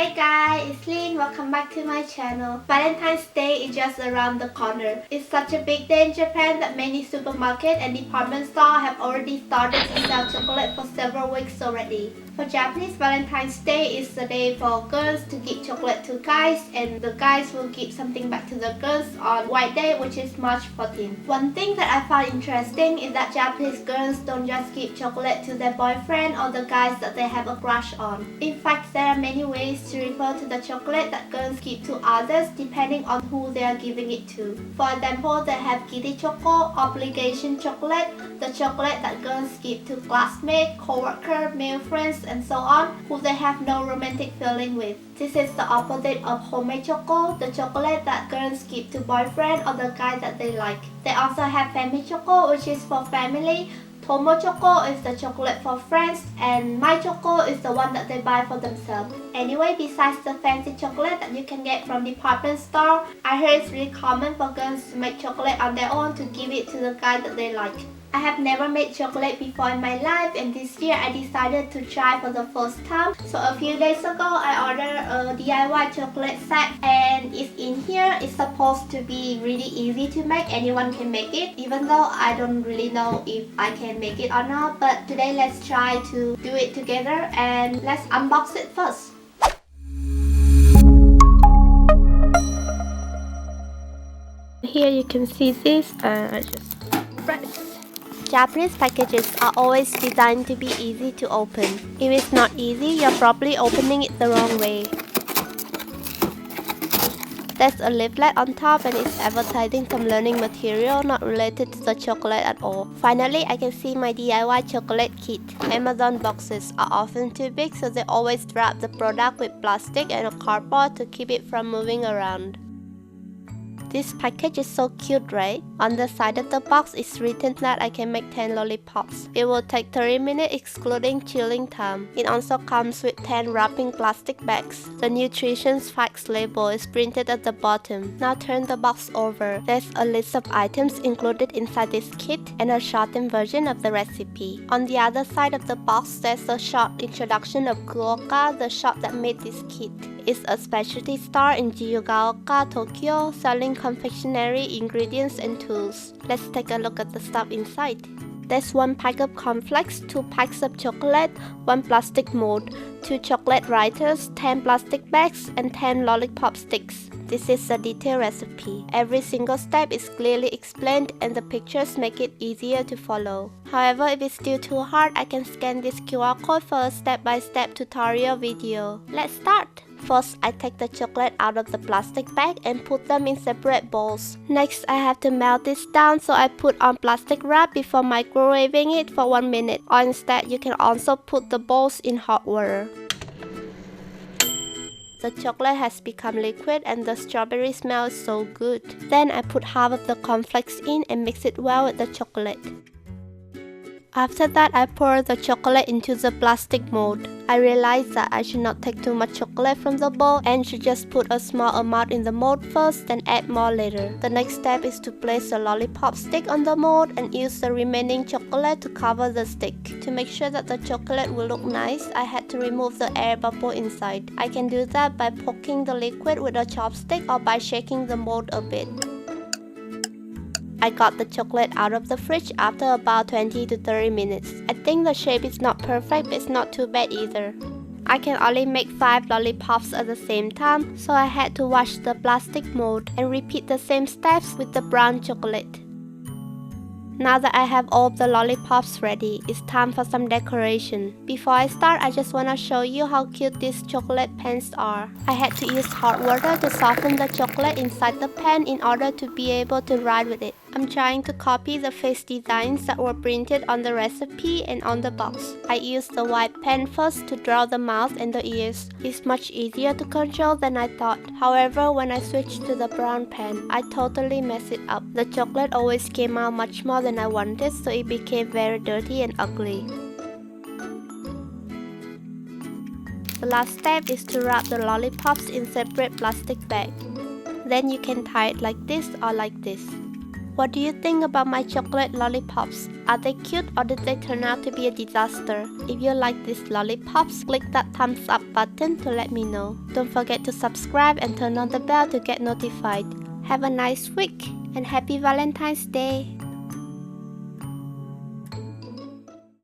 Hey guys, it's Linh. Welcome back to my channel. Valentine's Day is just around the corner. It's such a big day in Japan that many supermarkets and department stores have already started to sell chocolate for several weeks already. For Japanese, Valentine's Day is the day for girls to give chocolate to guys, and the guys will give something back to the girls on White Day, which is March 14th. One thing that I found interesting is that Japanese girls don't just give chocolate to their boyfriend or the guys that they have a crush on. In fact, there are many ways to refer to the chocolate that girls give to others depending on who they are giving it to. For example, they have Giri Choco, obligation chocolate, the chocolate that girls give to classmates, coworkers, male friends, and so on, who they have no romantic feeling with. This is the opposite of honmei choco, the chocolate that girls give to boyfriend or the guy that they like. They also have Fami choco, which is for family. Tomo choco is the chocolate for friends, and my choco is the one that they buy for themselves. Anyway, besides the fancy chocolate that you can get from department store, I heard it's really common for girls to make chocolate on their own to give it to the guy that they like. I have never made chocolate before in my life, and this year I decided to try for the first time. So a few days ago I ordered a DIY chocolate set, and it's in here. It's supposed to be really easy to make. Anyone can make it, even though I don't really know if I can make it or not. But today let's try to do it together, and let's unbox it first. Here you can see this, I just press. Japanese packages are always designed to be easy to open. If it's not easy, you're probably opening it the wrong way. There's a leaflet on top, and it's advertising some learning material not related to the chocolate at all. Finally, I can see my DIY chocolate kit. Amazon boxes are often too big, so they always wrap the product with plastic and a cardboard to keep it from moving around. This package is so cute, right? On the side of the box it's written that I can make 10 lollipops. It will take 30 minutes excluding chilling time. It also comes with 10 wrapping plastic bags. The nutrition facts label is printed at the bottom. Now turn the box over. There's a list of items included inside this kit and a shortened version of the recipe. On the other side of the box there's a short introduction of Kuoka, the shop that made this kit. It's a specialty store in Gyugaoka, Tokyo, selling confectionery ingredients and tools. Let's take a look at the stuff inside. There's 1 pack of cornflakes, 2 packs of chocolate, 1 plastic mold, 2 chocolate writers, 10 plastic bags, and 10 lollipop sticks. This is a detailed recipe. Every single step is clearly explained, and the pictures make it easier to follow. However, if it's still too hard, I can scan this QR code for a step-by-step tutorial video. Let's start! First, I take the chocolate out of the plastic bag and put them in separate bowls. Next, I have to melt this down, so I put on plastic wrap before microwaving it for 1 minute. Or instead, you can also put the bowls in hot water. The chocolate has become liquid and the strawberry smell is so good. Then I put half of the cornflakes in and mix it well with the chocolate. After that, I pour the chocolate into the plastic mold. I realized that I should not take too much chocolate from the bowl and should just put a small amount in the mold first, then add more later. The next step is to place the lollipop stick on the mold and use the remaining chocolate to cover the stick. To make sure that the chocolate will look nice, I had to remove the air bubble inside. I can do that by poking the liquid with a chopstick or by shaking the mold a bit. I got the chocolate out of the fridge after about 20 to 30 minutes. I think the shape is not perfect, but it's not too bad either. I can only make 5 lollipops at the same time, so I had to wash the plastic mold and repeat the same steps with the brown chocolate. Now that I have all the lollipops ready, it's time for some decoration. Before I start, I just wanna show you how cute these chocolate pans are. I had to use hot water to soften the chocolate inside the pan in order to be able to write with it. I'm trying to copy the face designs that were printed on the recipe and on the box. I used the white pen first to draw the mouth and the ears. It's much easier to control than I thought. However, when I switched to the brown pen, I totally messed it up. The chocolate always came out much more than I wanted, so it became very dirty and ugly. The last step is to wrap the lollipops in separate plastic bags. Then you can tie it like this or like this. What do you think about my chocolate lollipops? Are they cute or did they turn out to be a disaster? If you like these lollipops, click that thumbs up button to let me know. Don't forget to subscribe and turn on the bell to get notified. Have a nice week and happy Valentine's Day!